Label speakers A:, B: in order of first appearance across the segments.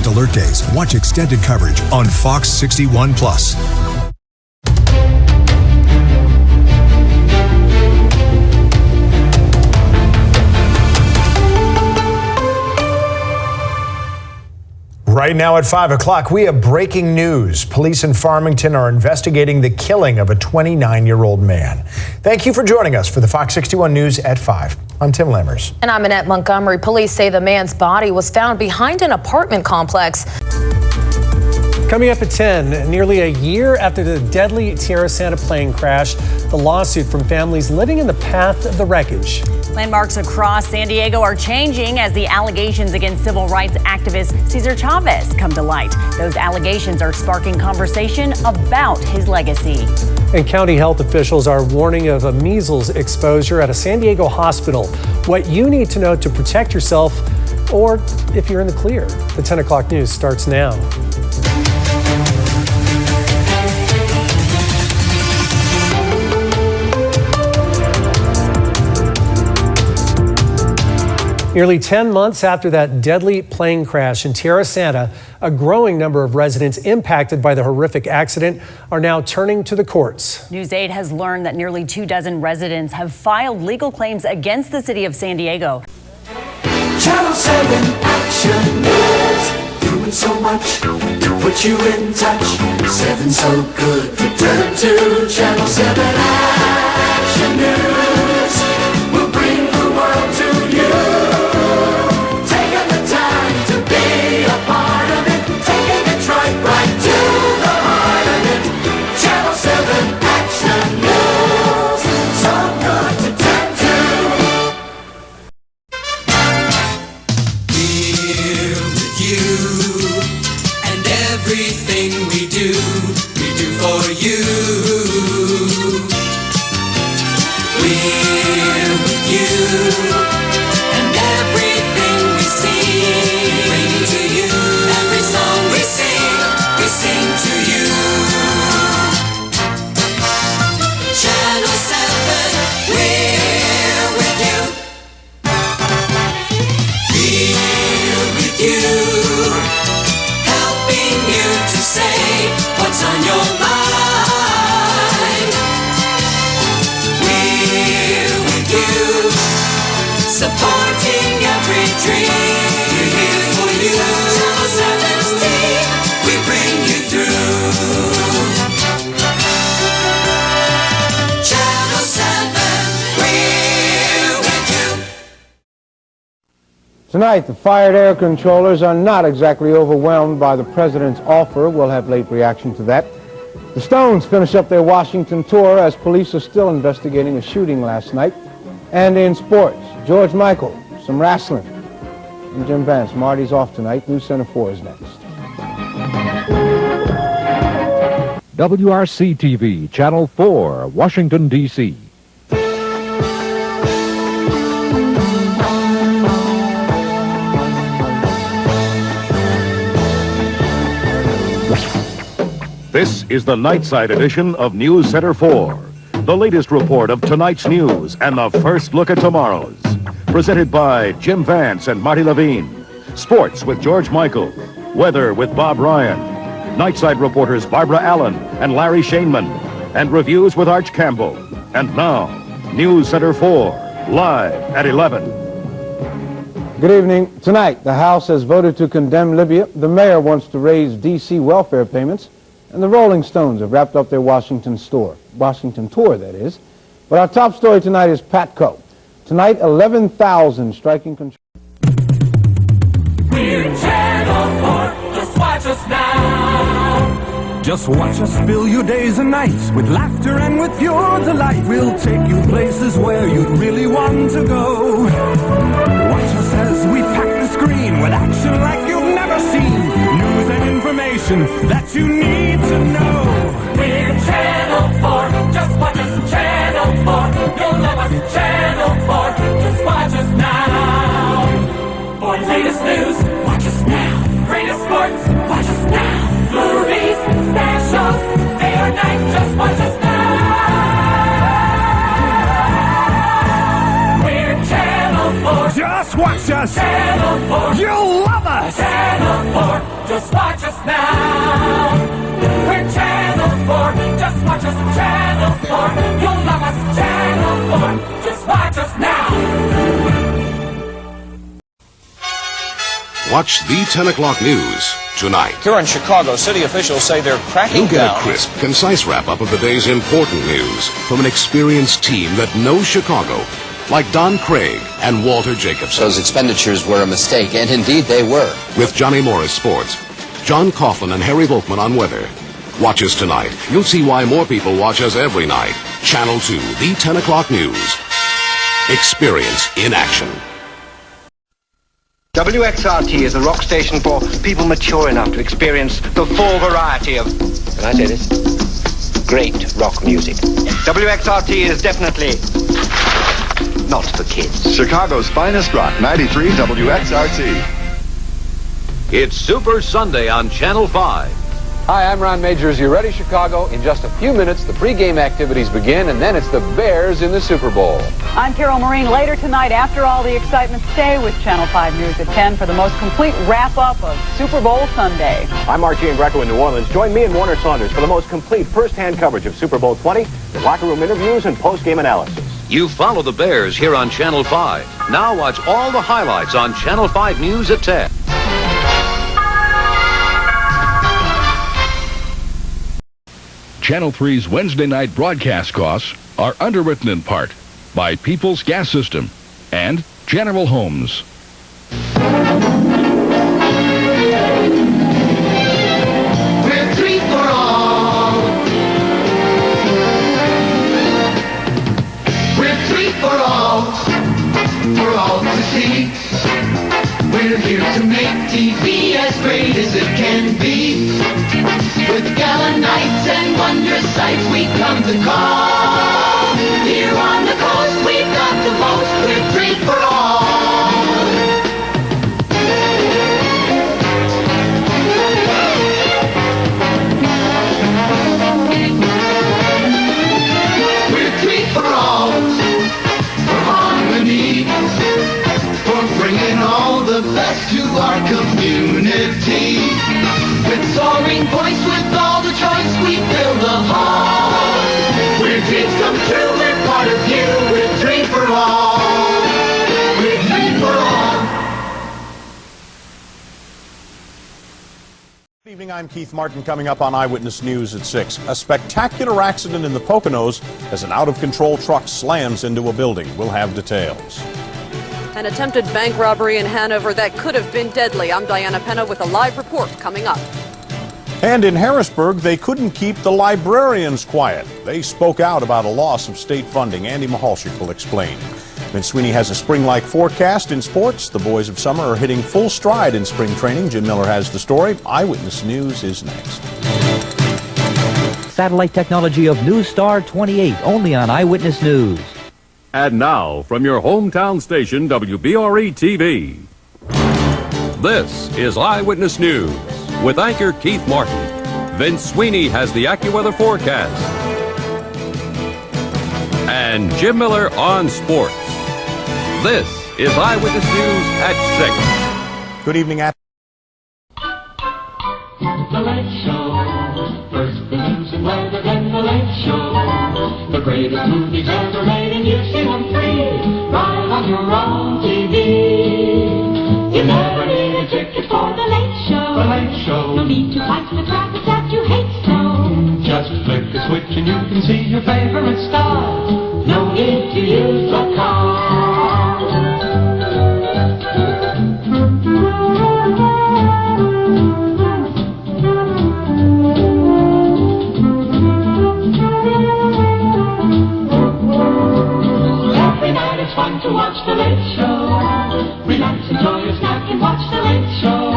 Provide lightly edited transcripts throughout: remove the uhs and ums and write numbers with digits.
A: alert days, watch extended coverage on Fox 61+.
B: Right now at 5 o'clock, we have breaking news. Police in Farmington are investigating the killing of a 29-year-old man. Thank you for joining us for the Fox 61 News at 5. I'm Tim Lammers.
C: And I'm Annette Montgomery. Police say the man's body was found behind an apartment complex.
D: Coming up at 10, nearly a year after the deadly Tierra Santa plane crash, the lawsuit from families living in the path of the wreckage.
E: Landmarks across San Diego are changing as the allegations against civil rights activist Cesar Chavez come to light. Those allegations are sparking conversation about his legacy.
D: And county health officials are warning of a measles exposure at a San Diego hospital. What you need to know to protect yourself, or if you're in the clear. The 10 o'clock news starts now. Nearly 10 months after that deadly plane crash in Tierra Santa, a growing number of residents impacted by the horrific accident are now turning to the courts.
E: News 8 has learned that nearly 24 residents have filed legal claims against the city of San Diego.
F: Channel 7 Action News, doing so much to put you in touch. 7 so good to turn to. Channel 7 Action News will bring the world to you.
G: Tonight, the fired air controllers are not exactly overwhelmed by the president's offer. We'll have late reaction to that. The Stones finish up their Washington tour as police are still investigating a shooting last night. And in sports, George Michael, some wrestling. I'm Jim Vance. Marty's off tonight. News Center 4 is next.
H: WRC-TV, Channel 4, Washington, D.C. This is the Nightside edition of News Center 4. The latest report of tonight's news and the first look at tomorrow's. Presented by Jim Vance and Marty Levine. Sports with George Michael. Weather with Bob Ryan. Nightside reporters Barbara Allen and Larry Shainman. And reviews with Arch Campbell. And now, News Center 4, live at 11.
G: Good evening. Tonight, the House has voted to condemn Libya. The mayor wants to raise D.C. welfare payments. And the Rolling Stones have wrapped up their Washington tour, that is. But our top story tonight is Patco. Tonight, 11,000 striking control.
F: We're Channel 4, just watch us now.
I: Just watch us fill your days and nights with laughter and with pure delight. We'll take you places where you'd really want to go. Watch us as we pack the screen with action like you've never seen. News and information that you need to know.
F: We're Channel 4, just watch us. Channel 4, you'll love us. Channel 4, just watch us now. For the latest news, watch us now. Greatest sports, watch us now. Movies, specials, day or night, just watch us now. We're Channel 4,
I: just watch us.
F: Channel 4,
I: you'll love us.
F: Channel 4, just watch us now. We're Channel 4, just watch us. Channel 4, you'll love us. Channel 4, just watch us now.
H: Watch the 10 o'clock news tonight.
J: Here in Chicago, city officials say they're cracking
H: You'll get
J: down.
H: a crisp, concise wrap-up of the day's important news from an experienced team that knows Chicago, like Don Craig and Walter Jacobson.
J: Those expenditures were a mistake, and indeed they were.
H: With Johnny Morris Sports, John Coughlin and Harry Volkman on weather. Watch us tonight. You'll see why more people watch us every night. Channel 2, the 10 o'clock news. Experience in action.
K: WXRT is a rock station for people mature enough to experience the full variety of, can I say this? Great rock music. WXRT is definitely not for kids.
L: Chicago's finest rock, 93 WXRT.
H: It's Super Sunday on Channel 5.
M: Hi, I'm Ron Majors. You ready, Chicago? In just a few minutes, the pregame activities begin, and then it's the Bears in the Super Bowl.
N: I'm Carol Marine. Later tonight, after all the excitement, stay with Channel 5 News at 10 for the most complete wrap-up of Super Bowl Sunday.
O: I'm Art Giangreco in New Orleans. Join me and Warner Saunders for the most complete first-hand coverage of Super Bowl 20, with locker room interviews and post-game analysis.
H: You follow the Bears here on Channel 5. Now watch all the highlights on Channel 5 News at 10.
P: Channel 3's Wednesday night broadcast costs are underwritten in part by People's Gas System and General Homes.
F: We're 3 for all. We're 3 for all to see. We're here to make TV as great as it can be. With gala nights and wondrous sights we come to call. Here on the coast we've got the most. We're 3 for all. We're 3 for all. For harmony. For bringing all the best to our community. With soaring voice, with all the choice, we fill the hall. We're dreams come true, we're part of you. We're 3 for all. We're 3 for all.
Q: Good evening, I'm Keith Martin. Coming up on Eyewitness News at 6. A spectacular accident in the Poconos as an out-of-control truck slams into a building. We'll have details.
R: An attempted bank robbery in Hanover that could have been deadly. I'm Diana Penna with a live report coming up.
Q: And in Harrisburg, they couldn't keep the librarians quiet. They spoke out about a loss of state funding. Andy Mahalchik will explain. Vince Sweeney has a spring-like forecast in sports. The boys of summer are hitting full stride in spring training. Jim Miller has the story. Eyewitness News is next.
S: Satellite technology of News Star 28, only on Eyewitness News.
T: And now, from your hometown station, WBRE-TV. This is Eyewitness News with anchor Keith Martin. Vince Sweeney has the AccuWeather forecast. And Jim Miller on sports. This is Eyewitness News at 6.
Q: Good evening.
F: The Late Show. First the news and weather, then the Late Show. The greatest movies ever made, and you see them free, right on your own TV. You never need a ticket for the Late Show. The Late Show. No need to fight the traffic that you hate so. Just flick a switch and you can see your favorite stars. No need to use a car. It's fun to watch The Late Show. Relax, enjoy your snack and watch The Late Show.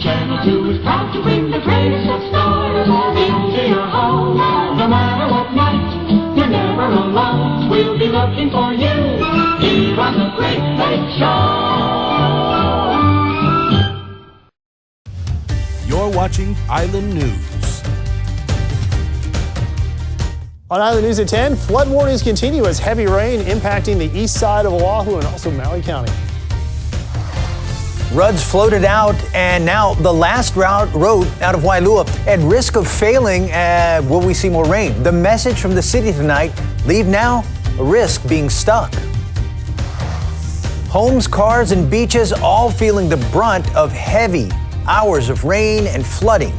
F: Channel 2 is proud to bring the greatest of stars into your home. No matter what night, you're never alone. We'll be looking for you here on The Great Late Show.
A: You're watching Island News.
U: On Island News at 10, flood warnings continue as heavy rain impacting the east side of Oahu and also Maui County.
B: Ruds floated out, and now the last road out of Wailua at risk of failing. Will we see more rain? The message from the city tonight: leave now, a risk being stuck. Homes, cars, and beaches all feeling the brunt of heavy hours of rain and flooding.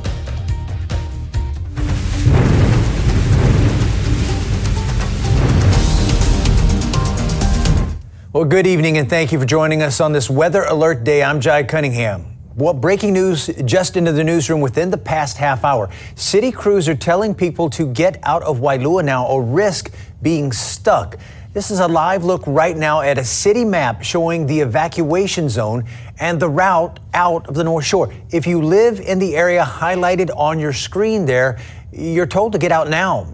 B: Well, good evening, and thank you for joining us on this Weather Alert Day. I'm Jai Cunningham. Well, breaking news just into the newsroom within the past half hour. City crews are telling people to get out of Wailua now or risk being stuck. This is a live look right now at a city map showing the evacuation zone and the route out of the North Shore. If you live in the area highlighted on your screen there, you're told to get out now.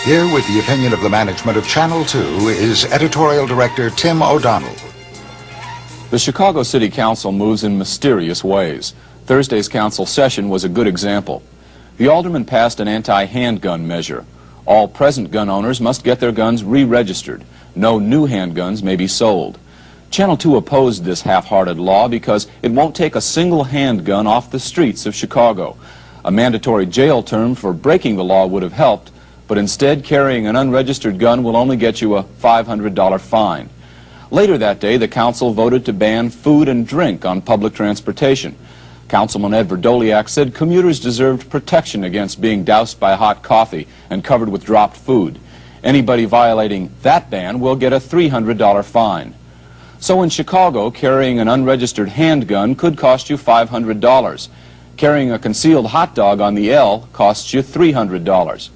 V: Here with the opinion of the management of Channel 2 is Editorial Director Tim O'Donnell.
W: The Chicago City Council moves in mysterious ways. Thursday's council session was a good example. The aldermen passed an anti-handgun measure. All present gun owners must get their guns re-registered. No new handguns may be sold. Channel 2 opposed this half-hearted law because it won't take a single handgun off the streets of Chicago. A mandatory jail term for breaking the law would have helped, but instead carrying an unregistered gun will only get you a $500 fine. Later that day, the council voted to ban food and drink on public transportation. Councilman Ed Verdoliak said commuters deserved protection against being doused by hot coffee and covered with dropped food. Anybody violating that ban will get a $300 fine. So in Chicago, carrying an unregistered handgun could cost you $500. Carrying a concealed hot dog on the L costs you $300.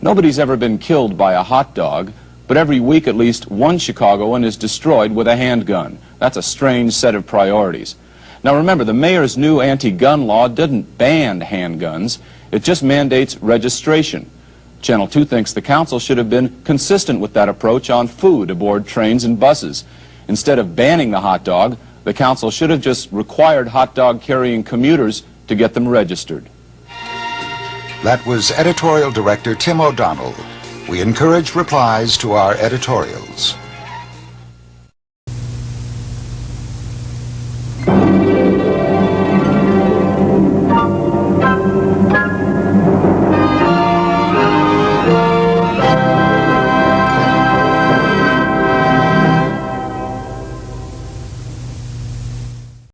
W: Nobody's ever been killed by a hot dog, but every week at least one Chicagoan is destroyed with a handgun. That's a strange set of priorities. Now remember, the mayor's new anti-gun law didn't ban handguns, it just mandates registration. Channel 2 thinks the council should have been consistent with that approach on food aboard trains and buses. Instead of banning the hot dog, the council should have just required hot dog carrying commuters to get them registered.
V: That was Editorial Director Tim O'Donnell. We encourage replies to our editorials.